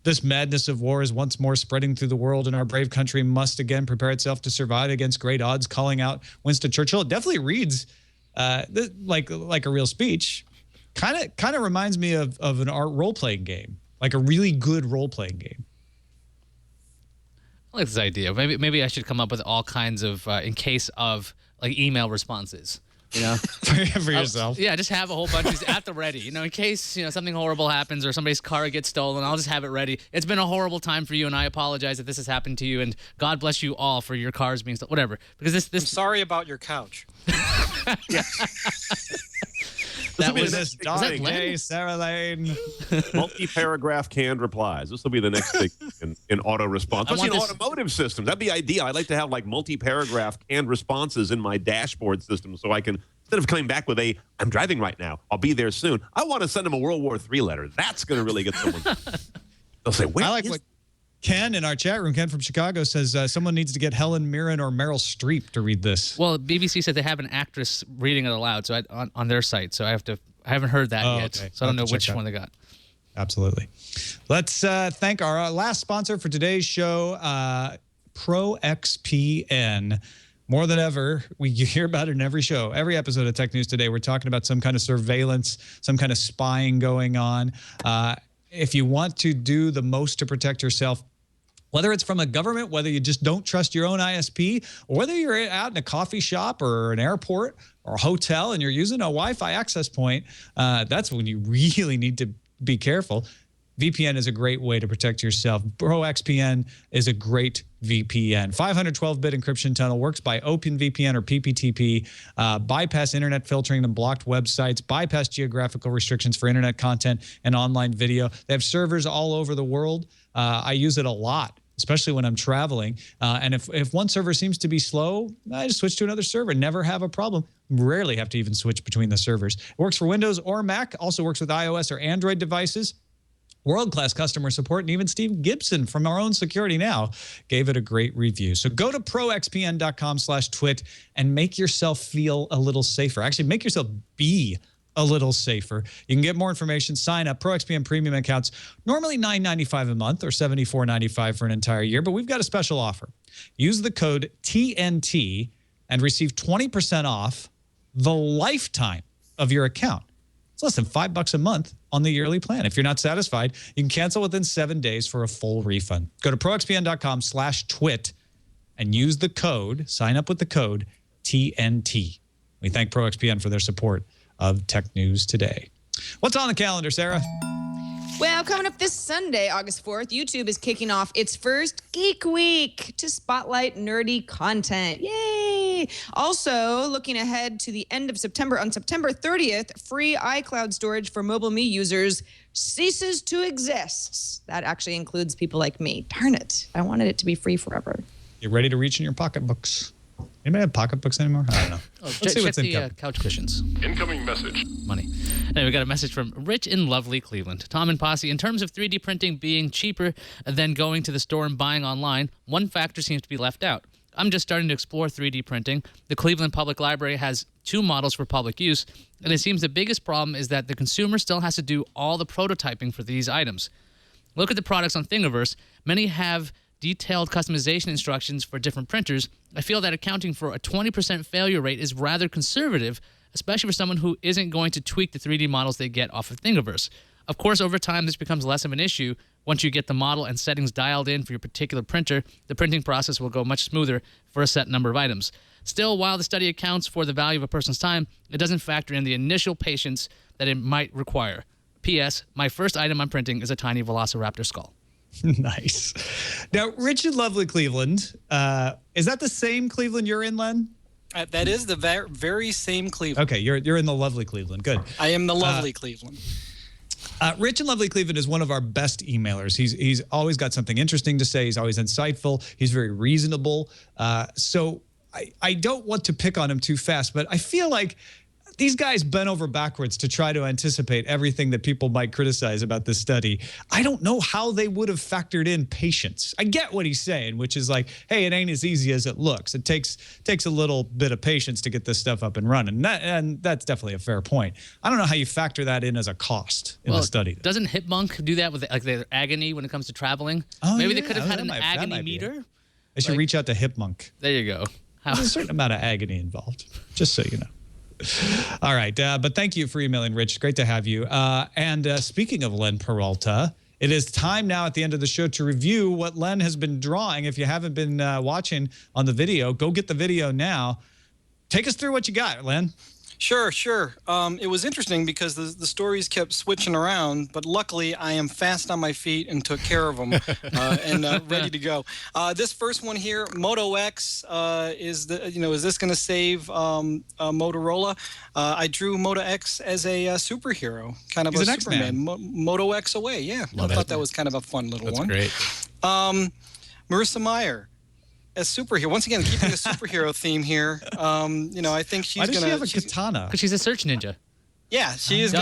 Speaker 1: this madness of war is once more spreading through the world, and our brave country must again prepare itself to survive against great odds, calling out Winston Churchill. It definitely reads like a real speech. Kind of reminds me of an art role-playing game, like a really good role-playing game.
Speaker 6: I like this idea. Maybe I should come up with all kinds of, in case of like email responses.
Speaker 1: For yourself.
Speaker 6: Yeah, just have a whole bunch of these at the ready. In case something horrible happens or somebody's car gets stolen, I'll just have it ready. It's been a horrible time for you, and I apologize that this has happened to you. And God bless you all for your cars being stolen. Whatever, because this.
Speaker 7: I'm sorry about your couch.
Speaker 1: That was this dark day, Sarah Lane.
Speaker 2: Multi-paragraph canned replies. This will be the next thing in auto response. Especially in automotive systems. That'd be ideal. I'd like to have like multi-paragraph canned responses in my dashboard system, so I can, instead of coming back with I'm driving right now, I'll be there soon, I want to send them a World War III letter. That's going to really get someone. They'll say, where
Speaker 1: I like what Ken in our chat room, Ken from Chicago, says someone needs to get Helen Mirren or Meryl Streep to read this.
Speaker 6: Well, BBC said they have an actress reading it aloud, so on their site. So I haven't heard that yet.
Speaker 1: Okay.
Speaker 6: So I don't know which one they got.
Speaker 1: Absolutely. Let's thank our last sponsor for today's show, ProXPN. More than ever, you hear about it in every show, every episode of Tech News Today. We're talking about some kind of surveillance, some kind of spying going on. If you want to do the most to protect yourself, whether it's from a government, whether you just don't trust your own ISP, or whether you're out in a coffee shop or an airport or a hotel and you're using a Wi-Fi access point, that's when you really need to be careful. VPN is a great way to protect yourself. ProXPN is a great VPN. 512-bit encryption tunnel works by OpenVPN or PPTP, bypass internet filtering and blocked websites, bypass geographical restrictions for internet content and online video. They have servers all over the world. I use it a lot, especially when I'm traveling. And if one server seems to be slow, I just switch to another server. Never have a problem. Rarely have to even switch between the servers. It works for Windows or Mac. Also works with iOS or Android devices. World-class customer support, and even Steve Gibson from our own Security Now gave it a great review. So go to proxpn.com/twit and make yourself feel a little safer. Actually, make yourself be a little safer. You can get more information. Sign up. ProXPN Premium accounts, normally $9.95 a month or $74.95 for an entire year, but we've got a special offer. Use the code TNT and receive 20% off the lifetime of your account. It's less than $5 a month on the yearly plan. If you're not satisfied, you can cancel within 7 days for a full refund. Go to proxpn.com/twit and use the code, sign up with the code TNT. We thank ProXPN for their support of Tech News Today. What's on the calendar, Sarah?
Speaker 8: Well, coming up this Sunday, August 4th, YouTube is kicking off its first Geek Week to spotlight nerdy content. Yay! Also, looking ahead to the end of September, on September 30th, free iCloud storage for MobileMe users ceases to exist. That actually includes people like me. Darn it. I wanted it to be free forever.
Speaker 1: Get ready to reach in your pocketbooks. Anybody have pocketbooks anymore? I don't know. Let's see what's
Speaker 6: the couch cushions.
Speaker 9: Incoming message.
Speaker 6: Money. And we got a message from Rich in lovely Cleveland. Tom and Posse, in terms of 3D printing being cheaper than going to the store and buying online, one factor seems to be left out. I'm just starting to explore 3D printing. The Cleveland Public Library has 2 models for public use, and it seems the biggest problem is that the consumer still has to do all the prototyping for these items. Look at the products on Thingiverse. Many have detailed customization instructions for different printers. I feel that accounting for a 20% failure rate is rather conservative, especially for someone who isn't going to tweak the 3D models they get off of Thingiverse. Of course, over time, this becomes less of an issue. Once you get the model and settings dialed in for your particular printer, the printing process will go much smoother for a set number of items. Still, while the study accounts for the value of a person's time, it doesn't factor in the initial patience that it might require. P.S. My first item I'm printing is a tiny Velociraptor skull.
Speaker 1: Nice. Now, Rich in lovely Cleveland. Is that the same Cleveland you're in, Len?
Speaker 7: That is the very same Cleveland.
Speaker 1: Okay, you're in the lovely Cleveland. Good.
Speaker 7: I am the lovely Cleveland.
Speaker 1: Rich in lovely Cleveland is one of our best emailers. He's always got something interesting to say. He's always insightful. He's very reasonable. So I don't want to pick on him too fast, but I feel like these guys bent over backwards to try to anticipate everything that people might criticize about this study. I don't know how they would have factored in patience. I get what he's saying, which is like, hey, it ain't as easy as it looks. It takes a little bit of patience to get this stuff up and running. And that's definitely a fair point. I don't know how you factor that in as a cost in the study.
Speaker 6: Doesn't Hipmunk do that with like their agony when it comes to traveling?
Speaker 1: Oh,
Speaker 6: Maybe
Speaker 1: yeah.
Speaker 6: they could have had an agony meter.
Speaker 1: I should reach out to Hipmunk.
Speaker 6: There you go.
Speaker 1: There's a certain amount of agony involved, just so you know. All right. But thank you for emailing, Rich. Great to have you. And speaking of Len Peralta, it is time now at the end of the show to review what Len has been drawing. If you haven't been watching on the video, go get the video now. Take us through what you got, Len.
Speaker 7: Sure. It was interesting because the stories kept switching around, but luckily I am fast on my feet and took care of them and ready to go. This first one here, Moto X, is this going to save Motorola? I drew Moto X as a superhero, kind of
Speaker 1: He's
Speaker 7: a
Speaker 1: an
Speaker 7: Superman. Moto X away, yeah. I thought that was kind of a fun little one.
Speaker 5: That's great.
Speaker 7: Marissa Meyer. As superhero, once again, keeping the superhero theme here. I think she's
Speaker 1: Why does
Speaker 7: gonna.
Speaker 1: she have a katana?
Speaker 6: Because she's a search ninja.
Speaker 7: Yeah, she is.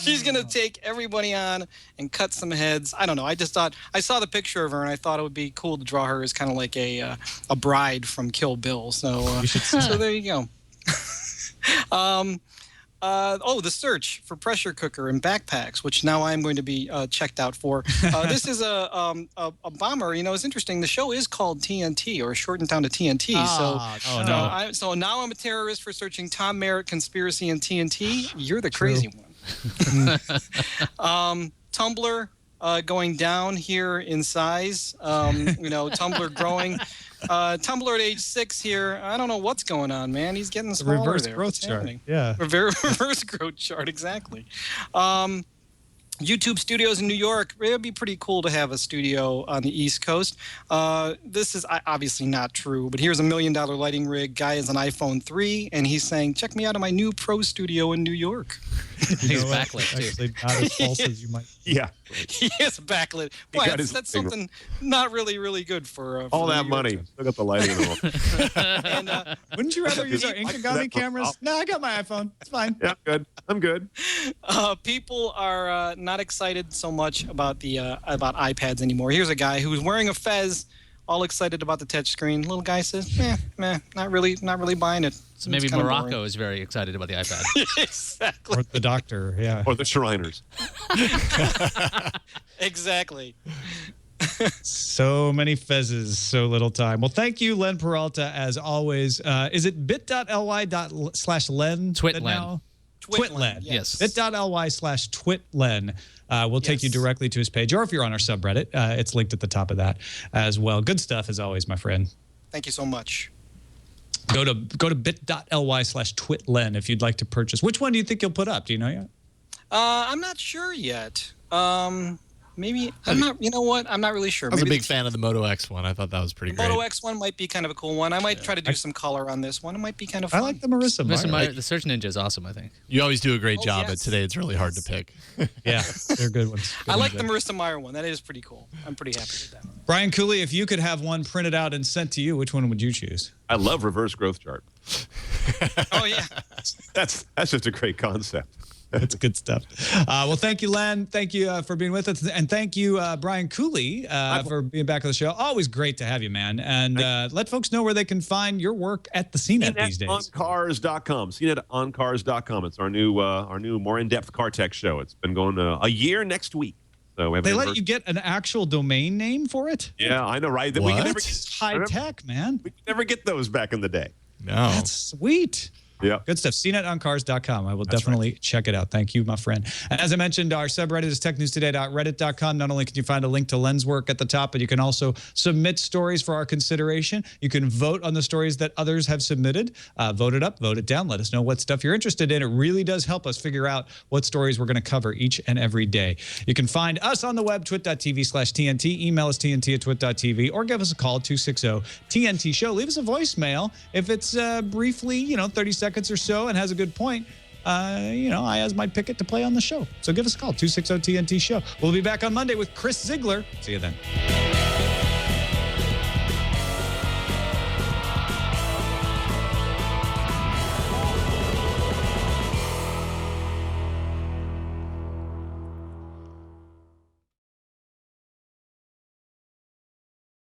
Speaker 7: She's gonna take everybody on and cut some heads. I don't know. I just thought I saw the picture of her and I thought it would be cool to draw her as kind of like a bride from Kill Bill. So so there you go. The search for pressure cooker and backpacks, which now I'm going to be checked out for. This is a bomber. It's interesting. The show is called TNT, or shortened down to TNT. So now I'm a terrorist for searching Tom Merritt conspiracy and TNT. You're the crazy one. Tumblr going down here in size. Tumblr growing. Tumblr at age 6 here. I don't know what's going on, man. He's getting smaller.
Speaker 1: Reverse growth chart. Yeah.
Speaker 7: Reverse growth chart, exactly. YouTube studios in New York. It would be pretty cool to have a studio on the East Coast. This is obviously not true, but here's $1 million lighting rig. Guy has an iPhone 3, and he's saying, check me out at my new pro studio in New York.
Speaker 6: He's backlit, too.
Speaker 1: Actually, not as false as you might.
Speaker 2: Yeah.
Speaker 7: He is backlit. Boy, that's something not really good for
Speaker 2: all
Speaker 7: the
Speaker 2: that
Speaker 7: New York
Speaker 2: money.
Speaker 7: Times.
Speaker 2: Still got the lighting on.
Speaker 7: And,
Speaker 1: Wouldn't you rather use our Inkagami cameras? No, I got my iPhone. It's fine.
Speaker 2: Yeah, good. I'm good.
Speaker 7: people are not excited so much about the about iPads anymore. Here's a guy who's wearing a fez, all excited about the touchscreen. Little guy says, meh, not really buying it.
Speaker 6: So maybe
Speaker 7: It's kinda
Speaker 6: Morocco
Speaker 7: boring.
Speaker 6: is very excited about the iPad.
Speaker 7: Exactly.
Speaker 1: Or the doctor, yeah.
Speaker 2: Or the Shriners.
Speaker 7: Exactly.
Speaker 1: So many fezzes, so little time. Well, thank you, Len Peralta, as always. Is it bit.ly/Len?
Speaker 6: Twitlen.
Speaker 1: Twitlen.
Speaker 6: Yes.
Speaker 1: Bit.ly/Twitlen. We'll take you
Speaker 7: Yes.
Speaker 1: directly to his page, or if you're on our subreddit, it's linked at the top of that as well. Good stuff as always, my friend.
Speaker 7: Thank you so much.
Speaker 1: Go to bit.ly/Twitlen if you'd like to purchase. Which one do you think you'll put up? Do you know yet?
Speaker 7: I'm not sure yet. Maybe I'm not. You know what? I'm not really sure.
Speaker 5: I was a
Speaker 7: Maybe
Speaker 5: big fan of the Moto X one. I thought that was pretty
Speaker 7: the
Speaker 5: great.
Speaker 7: Moto X one might be kind of a cool one. I might try to do some color on this one. It might be kind of
Speaker 1: I
Speaker 7: fun.
Speaker 1: like the Marissa Meyer.
Speaker 6: The Search Ninja is awesome, I think.
Speaker 5: You always do a great
Speaker 7: Oh,
Speaker 5: job,
Speaker 7: yes.
Speaker 5: but today it's really hard to pick.
Speaker 1: Yeah, they're good ones. Good
Speaker 7: I like
Speaker 1: ones.
Speaker 7: the Marissa Meyer one. That is pretty cool. I'm pretty happy with that.
Speaker 1: Brian Cooley, if you could have one printed out and sent to you, which one would you choose?
Speaker 2: I love reverse growth chart.
Speaker 7: Oh yeah.
Speaker 2: That's just a great concept.
Speaker 1: That's good stuff. Well, thank you, Len. Thank you for being with us. And thank you, Brian Cooley, for being back on the show. Always great to have you, man. And let folks know where they can find your work at the CNET these days.
Speaker 2: CNETOnCars.com. CNETOnCars.com. It's our new more in-depth car tech show. It's been going a year next week. So we have
Speaker 1: They let you get an actual domain name for it?
Speaker 2: Yeah, I know, right? We
Speaker 5: What?
Speaker 2: can never
Speaker 1: It's high tech, man.
Speaker 2: we could never get those back in the day.
Speaker 5: No.
Speaker 1: That's sweet.
Speaker 2: Yeah.
Speaker 1: Good stuff. CNETOnCars.com. I will definitely check it out. Thank you, my friend. And as I mentioned, our subreddit is technewstoday.reddit.com. Not only can you find a link to Len's work at the top, but you can also submit stories for our consideration. You can vote on the stories that others have submitted. Vote it up, vote it down. Let us know what stuff you're interested in. It really does help us figure out what stories we're going to cover each and every day. You can find us on the web, twit.tv/TNT. Email us TNT@twit.tv, or give us a call, 260-TNT-SHOW. Leave us a voicemail. If it's briefly, 30 seconds or so and has a good point, Ayaz might pick it to play on the show. So give us a call, 260-TNT-SHOW. We'll be back on Monday with Chris Ziegler. See you then.